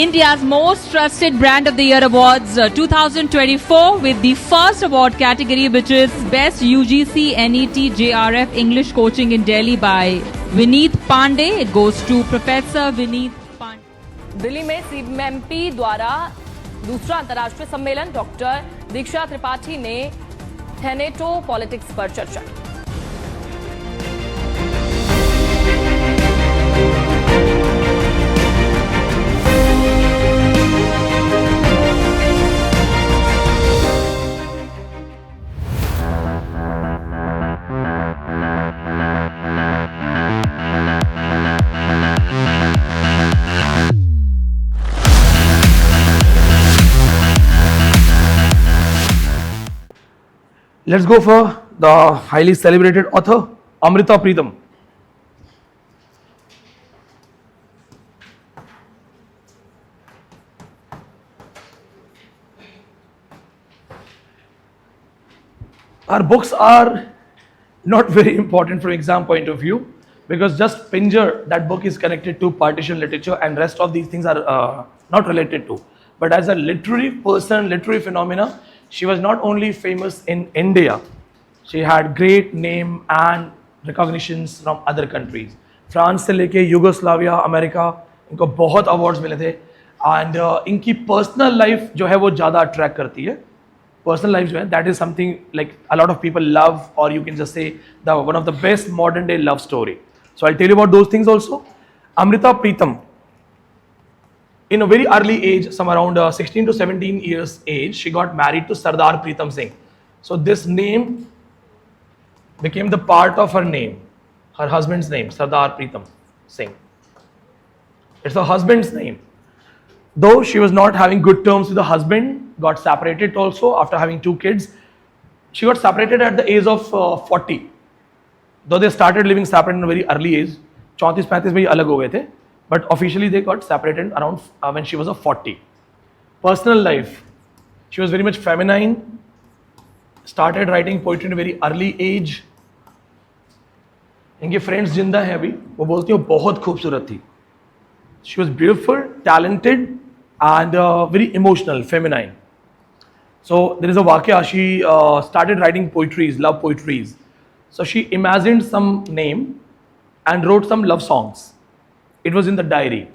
India's Most Trusted Brand of the Year Awards 2024 with the first award category, which is Best UGC NET JRF English Coaching in Delhi by Vineet Pandey. It goes to Professor Vineet Pandey. Delhi में CMP द्वारा दूसरा अंतर्राष्ट्रीय सम्मेलन doctor दीक्षा त्रिपाठी ने थेनेटो politics पर चर्चा की। Let's go for the highly celebrated author, Amrita Pritam. Our books are not very important from exam point of view because just Pinjar, that book is connected to partition literature and rest of these things are not related to. But as a literary person, literary phenomena, she was not only famous in India, she had great name and recognitions from other countries. France से लेके Yugoslavia, America, इनको बहुत awards मिले थे and इनकी personal life जो है वो ज़्यादा attract करती है. Personal life जो है, that is something like a lot of people love, or you can just say the one of the best modern day love story. So I'll tell you about those things also. Amrita Pritam, in a very early age, some around 16 to 17 years age, she got married to Sardar Pritam Singh. So this name became the part of her name, her husband's name, Sardar Pritam Singh. It's her husband's name. Though she was not having good terms with the husband, got separated also after having 2 kids. She got separated at the age of 40. Though they started living separate in a very early age, 34-35 में ही अलग हो गए थे. But officially they got separated around when she was 40. Personal life, she was very much feminine, started writing poetry in a very early age. इनके friends जिंदा हैं अभी, वो बोलती हैं बहुत खूबसूरत थी. She was beautiful, talented and very emotional, feminine. So there is a वाकया, she started writing poetries, love poetries. So she imagined some name and wrote some love songs. It was in the diary.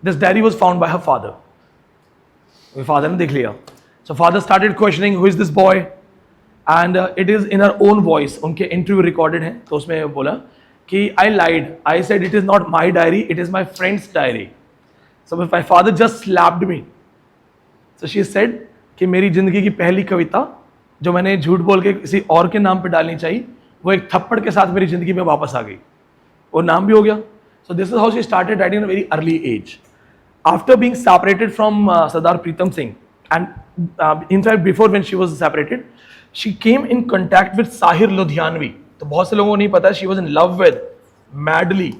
This diary was found by her father. Her father ने देख लिया. So father started questioning who is this boy, and it is in her own voice. उनके interview recorded हैं, तो उसमें बोला कि I lied. I said it is not my diary, it is my friend's diary. So my father just slapped me. So she said कि मेरी जिंदगी की पहली कविता जो मैंने झूठ बोल के किसी और के नाम पे डालनी चाहिए, वो एक थप्पड़ के साथ मेरी जिंदगी में वापस आ गई. वो नाम भी हो गया. So this is how she started writing at a very early age. After being separated from Sardar Pritam Singh, and in fact before when she was separated, she came in contact with Sahir Ludhianvi. तो बहुत से लोगों को नहीं पता, she was in love with madly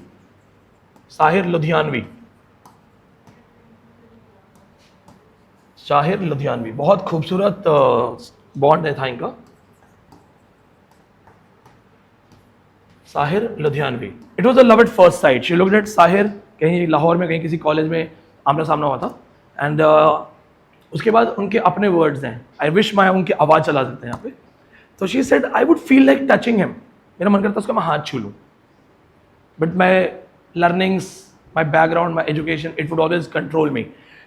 Sahir Ludhianvi. Sahir Ludhianvi, बहुत खूबसूरत bond था इनका. Sahir Ludhianvi. It was a love at first sight. She looked at Sahir, कहीं लाहौर में कहीं किसी कॉलेज में आमना सामना हुआ था. एंड उसके बाद उनके अपने वर्ड्स हैं. आई विश मैं उनकी आवाज़ चला सकते हैं यहाँ पे. तो she said I would feel like touching him. मेरा मन करता उसका मैं हाथ छू लूँ. But my learnings, my background, my education, it would always control me.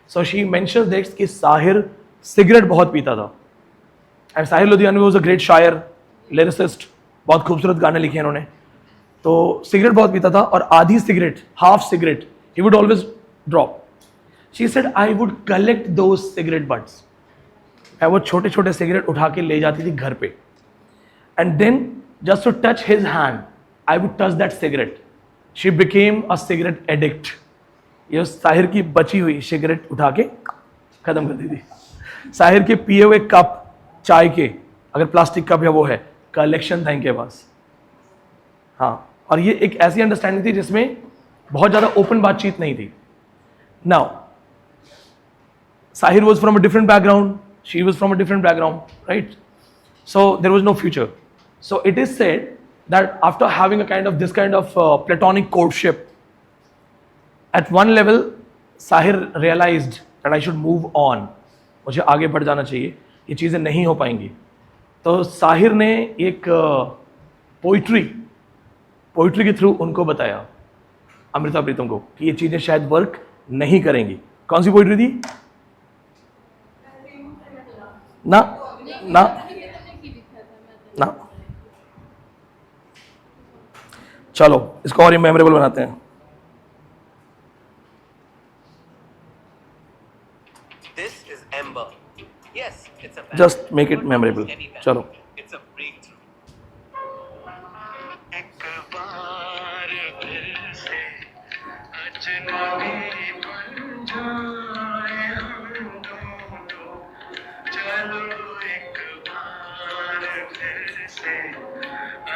So she mentions that कि साहिर सिगरेट बहुत पीता था. And Sahir Ludhianvi was a great शायर, लिरिसिस्ट, बहुत खूबसूरत गाने लिखे हैं उन्होंने. तो सिगरेट बहुत पीता था और आधी cigarette, half cigarette, he would always drop. She said I would collect those cigarette butts. मैं वो छोटे छोटे सिगरेट उठा के ले जाती थी घर पे. And then just to touch his hand, I would touch that cigarette. She became a cigarette addict. ये साहिर की बची हुई सिगरेट उठा के खत्म कर दी थी. साहिर के पिए हुए कप चाय के, अगर प्लास्टिक कप है वो है, कलेक्शन था इनके पास. हाँ, और ये एक ऐसी अंडरस्टैंडिंग थी जिसमें बहुत ज़्यादा ओपन बातचीत नहीं थी. Now Sahir was from a different background, she was from a different background, right? So there was no future. So it is said that after having a kind of this kind of platonic courtship, at one level Sahir realized that I should move on, मुझे आगे बढ़ जाना चाहिए, ये चीज़ें नहीं हो पाएंगी। तो साहिर ने एक पोइट्री के थ्रू उनको बताया, अमृता प्रीतम को, कि ये चीज़ें शायद वर्क नहीं करेंगी। कौन सी पोइट्री थी? ना ना ना, चलो इसको और मेमोरेबल बनाते हैं। This is Ember. Yes, it's a Just make it memorable. चलो It's a breakthrough. एक बार फिर से अजनबी बन जाए हम दोनों, चलो एक बार फिर से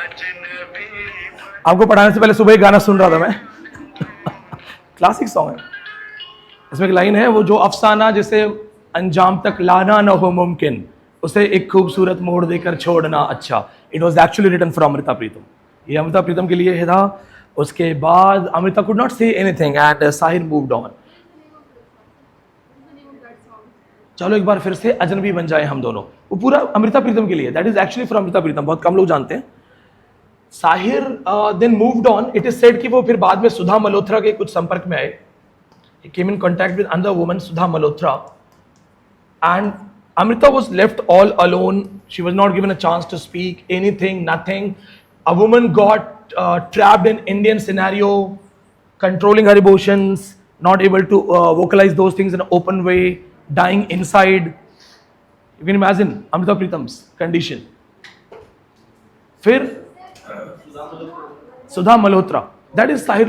अजनबी बन। आपको पढ़ाने से पहले सुबह एक गाना सुन रहा था मैं क्लासिक सॉन्ग है, इसमें एक लाइन है, वो जो अफसाना जिसे अंजाम तक लाना न हो मुमकिन, उसे एक खूबसूरत मोड़ देकर छोड़ना अच्छा। It was actually written for Amrita Pritam, ये अमृता प्रीतम के लिए था। उसके बाद Amrita could not say anything and Sahir moved on. चलो एक बार फिर से अजनबी बन जाए हम दोनों, वो पूरा अमृता प्रीतम के लिए, that is actually for Amrita Pritam, बहुत कम लोग जानते हैं। Sahir then moved on. It is said कि वो फिर बाद में सुधा मल्होत्रा के कुछ संपर्क में आए। He came in contact with another woman, Sudha Malhotra, and Amrita was left all alone. She was not given a chance to speak anything, nothing. A woman got trapped in Indian scenario, controlling her emotions, not able to vocalize those things in an open way, dying inside. You can imagine Amrita Pritam's condition. फिर Sudha Malhotra, that is Sahir.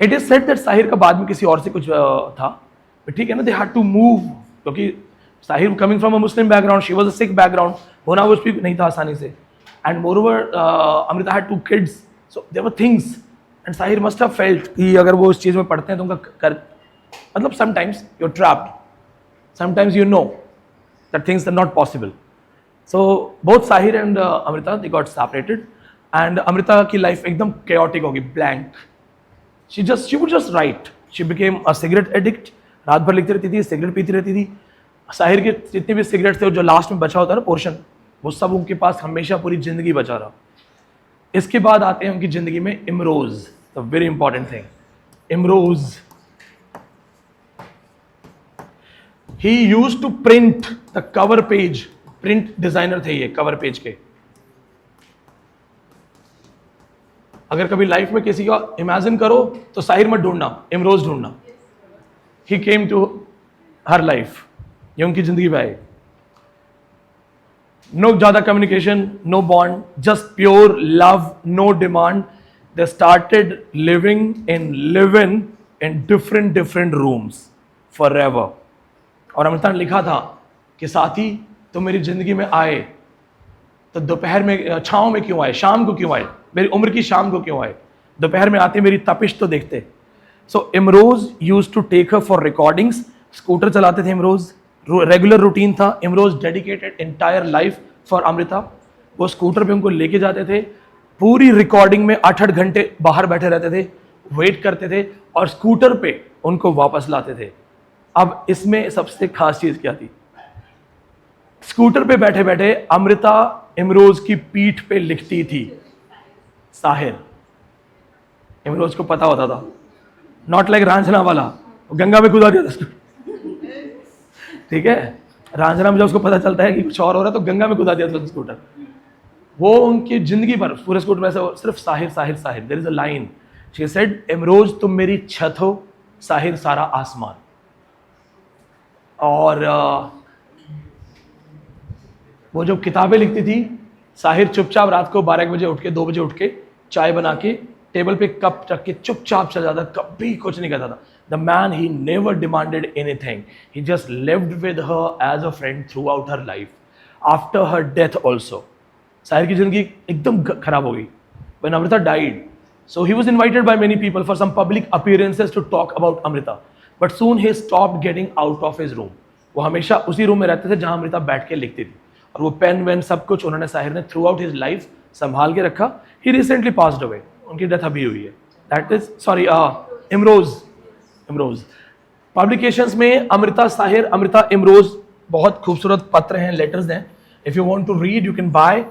It is said that Sahir का बाद में किसी और से कुछ था, ठीक है ना, दे हैड टू मूव, क्योंकि Sahir coming from a Muslim background, she was a Sikh background, होना वो भी नहीं था आसानी से, and moreover Amrita had 2 kids, so there were things, and Sahir must have felt कि अगर वो इस चीज़ में पढ़ते हैं तो उनका कर, मतलब sometimes you are trapped, sometimes you know that things are not possible. So both Sahir and Amrita they got separated, and Amrita की लाइफ एकदम केओटिक होगी, blank. She would just write. She became a cigarette addict. रात भर लिखती रहती थी, cigarette पीती रहती थी। साहिर के जितने भी सिगरेट थे जो लास्ट में बचा होता है ना पोर्शन, वो सब उनके पास हमेशा पूरी जिंदगी बचा रहा। इसके बाद आते हैं उनकी जिंदगी में Imroz, the very important thing, Imroz. He used to print the cover page, print designer थे ये कवर पेज के। अगर कभी लाइफ में किसी का इमेजिन करो तो साहिर मत ढूंढना, इमरोज ढूंढना। ही केम टू हर लाइफ, ये उनकी जिंदगी में आए। नो ज्यादा communication, no bond, just pure love, no demand. They started living in different rooms forever. और अमृता ने लिखा था कि साथी तुम मेरी जिंदगी में आए तो दोपहर में छाँव में क्यों आए, शाम को क्यों आए, मेरी उम्र की शाम को क्यों आए, दोपहर में आते मेरी तपिश तो देखते। So Imroz use to take her for recordings, scooter चलाते थे इमरोज, रेगुलर रूटीन था। Imroz dedicated entire life for Amrita. वो स्कूटर पे उनको लेके जाते थे, पूरी रिकॉर्डिंग में 8-8 घंटे बाहर बैठे रहते थे, वेट करते थे और स्कूटर पे उनको वापस लाते थे। अब इसमें सबसे खास चीज क्या थी, स्कूटर पे बैठे बैठे अमृता इमरोज की पीठ पे लिखती थी साहिर। इमरोज को पता होता था, नॉट लाइक रांझना वाला, गंगा में कूदा दिया था, ठीक है। रांझना में जब उसको पता चलता है कि कुछ और हो रहा है तो गंगा में कूदा दिया था स्कूटर। वो उनकी जिंदगी पर पूरे स्कूटर में से सिर्फ Sahir Sahir Sahir. There is a line, she said Imroz तुम मेरी छत हो, साहिर सारा आसमान। और वो जो किताबें लिखती थी, साहिर चुपचाप रात को 12 बजे उठ के 2 बजे उठ के चाय बना के टेबल पे कप रख के चुपचाप चल जाता, कभी कुछ नहीं कहता था। The man he never demanded anything, he just lived with her as a friend throughout her life, after her death also. Sahir की जिंदगी एकदम खराब हो गई when Amrita died. So he was invited by many people for some public appearances to talk about Amrita. But soon he stopped getting out of his room. वो हमेशा उसी room में रहते थे जहां अमृता बैठ के लिखती थी, और वो पेन वेन सब कुछ उन्होंने साहिर ने थ्रू आउट हिज लाइफ संभाल के रखा। ही रिसेंटली पास्ड अवे, उनकी डेथ अभी हुई है। That is sorry Imroz. Publications में अमृता साहिर, अमृता इमरोज, बहुत खूबसूरत पत्र हैं, लेटर्स हैं। If you want to read you can buy.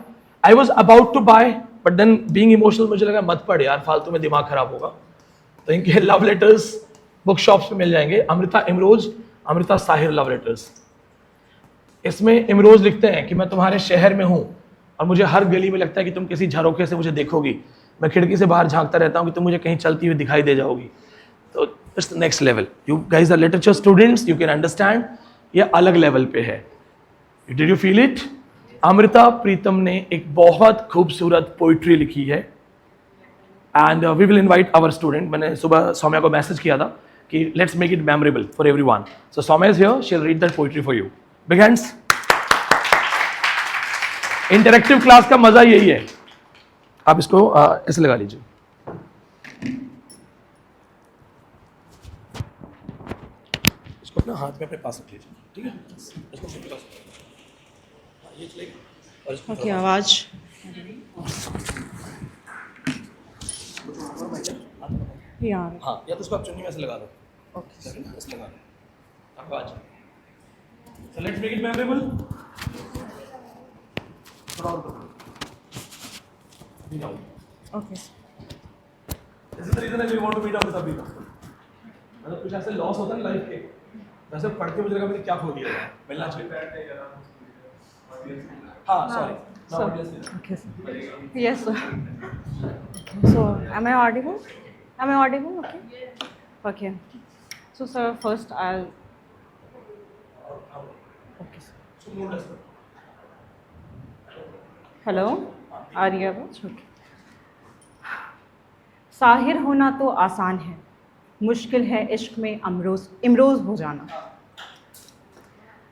I was about to buy but then being emotional मुझे लगा मत पढ़ यार, फालतू में दिमाग खराब होगा। तो इनके लव लेटर्स बुक शॉप्स पे मिल जाएंगे। Amrita Imroz, Amrita Sahir love letters. इसमें इमरोज लिखते हैं कि मैं तुम्हारे शहर में हूँ और मुझे हर गली में लगता है कि तुम किसी झरोखे से मुझे देखोगी। मैं खिड़की से बाहर झांकता रहता हूँ कि तुम मुझे कहीं चलती हुई दिखाई दे जाओगी। तो it's next level. You guys are literature students, you can understand, ये अलग लेवल पे है। Did you feel it? Amrita Pritam ने एक बहुत खूबसूरत पोइट्री लिखी है and we will invite our student. मैंने सुबह सौम्या को मैसेज किया था कि let's make it memorable for everyone. So Saumya is here, she will read that poetry for you. Big hands. Interactive class का मजा यही है। आप इसको ऐसे लगा लीजिए। इसको अपना हाथ में अपने पास रख लीजिए, ठीक है? इसको अपने पास ये चलेगा और इसको ओके, आवाज यार। हाँ, या तो इसको आप चुन्नी में से लगा दो। ओके, ऐसे लगा दो। आवाज। So let's make it memorable. Okay, This is the reason that we want to meet up with Abhi. मतलब कुछ ऐसे लॉस होता है ना लाइफ के, वैसे पढ़ के मुझे लगा मैंने क्या खो दिया, मिलना चाहिए। हाँ, sorry. okay, yes sir. Okay, so am I audible? Okay. Okay. So sir, first I'll. Okay sir. Hello, आ रही है आवाज? ओके। साहिर होना तो आसान है, मुश्किल है इश्क में इमरोज हो जाना।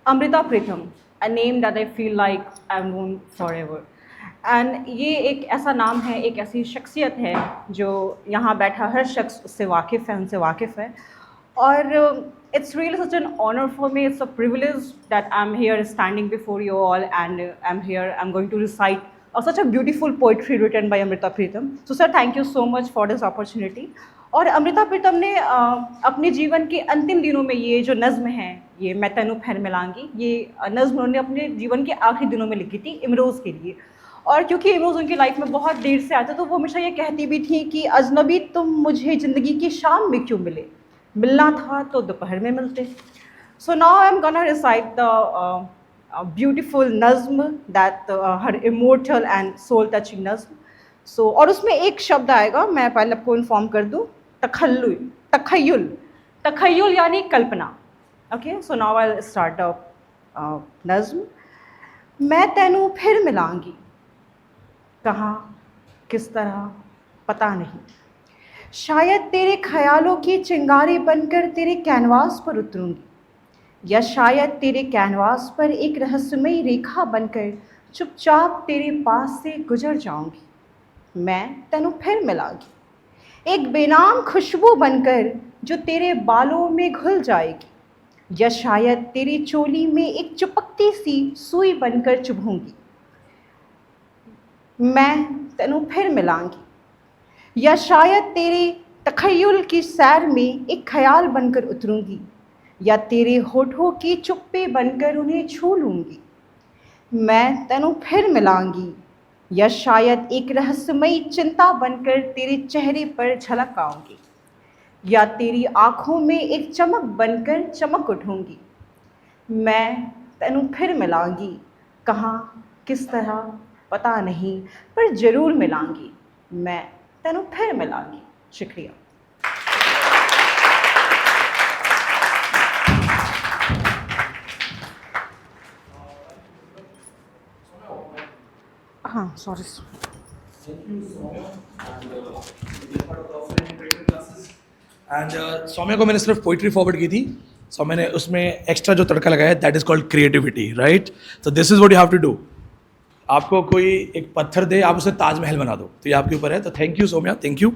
Amrita Pritam, a name that I feel like I am known forever. And ये एक ऐसा नाम है, एक ऐसी शख्सियत है जो यहाँ बैठा हर शख्स उससे वाकिफ़ है, उनसे वाकिफ़ है। और it's really such an honor for me, it's a privilege that I'm here standing before you all and I'm going to recite such a beautiful poetry written by Amrita Pritam. So sir, thank you so much for this opportunity. और अमृता प्रीतम ने अपने जीवन के अंतिम दिनों में ये जो नज़्म है, ये मैं तैनू फिर मिलांगी, ये नज़्म उन्होंने अपने जीवन के आखिरी दिनों में लिखी थी इमरोज़ के लिए। और क्योंकि इमरोज़ उनकी लाइफ में बहुत देर से आते, तो वो हमेशा ये कहती भी थी कि अजनबी तुम मुझे ज़िंदगी की शाम में क्यों मिले, मिलना था तो दोपहर में मिलते। So now I am gonna recite the beautiful nazm that her immortal and soul touching nazm. So और उसमें एक शब्द आएगा, मैं पहले आपको इन्फॉर्म कर दूँ, तखय्युल यानी कल्पना। Okay, so now I start the nazm. मैं तैनू फिर मिलांगी, कहाँ किस तरह पता नहीं, शायद तेरे ख्यालों की चिंगारी बनकर तेरे कैनवास पर उतरूंगी, या शायद तेरे कैनवास पर एक रहस्यमयी रेखा बनकर चुपचाप तेरे पास से गुजर जाऊंगी। मैं तैनू फिर मिलांगी, एक बेनाम खुशबू बनकर जो तेरे बालों में घुल जाएगी, या शायद तेरी चोली में एक चिपकती सी सुई बनकर चुभूंगी। मैं तैनू फिर मिलांगी, या शायद तेरे तखय्युल की सैर में एक ख्याल बनकर उतरूंगी, या तेरे होठों की चुप्पी बनकर उन्हें छू लूँगी। मैं तैनू फिर मिलांगी, या शायद एक रहस्यमयी चिंता बनकर तेरे चेहरे पर झलक आऊँगी, या तेरी आँखों में एक चमक बनकर चमक उठूँगी। मैं तैनू फिर मिलांगी, कहाँ किस तरह पता नहीं, पर ज़रूर मिलांगी। मैं तैनू फिर मिलांगी। शुक्रिया। हाँ, सॉरी। एंड सौम्या को मैंने सिर्फ पोइट्री फॉरवर्ड की थी, सो मैंने उसमें एक्स्ट्रा जो तड़का लगाया, that is called creativity, right? So this is what you have to do. आपको कोई एक पत्थर दे, आप उसे ताजमहल बना दो, तो ये आपके ऊपर है। तो thank you Soumya, thank you.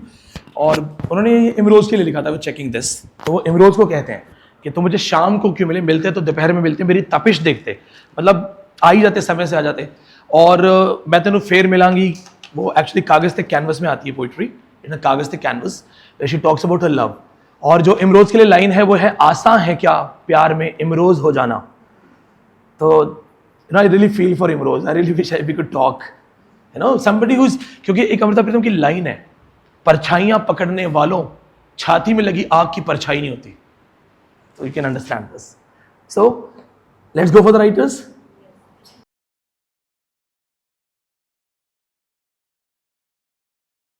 और उन्होंने ये इमरोज़ के लिए लिखा था, वो चेकिंग दिस। तो वो इमरोज़ को कहते हैं कि तुम मुझे शाम को क्यों मिलते तो दोपहर में मिलते, मेरी तपिश देखते, मतलब आ ही जाते, समय से आ जाते। और मैं तेनू फेर मिलांगी, वो एक्चुअली कागज़ ते कैनवस में आती है पोइट्री, इन कागज़ ते canvas, she talks about her love. और जो इमरोज के लिए लाइन है वो है, आसान है क्या प्यार में इमरोज हो जाना। तो I really feel for Imroz, I really wish we could talk, somebody whose, क्योंकि एक अमृता प्रीतम की लाइन है, परछाइयां पकड़ने वालों छाती में लगी आग की परछाई नहीं होती। So you can understand this. So let's go for the writers.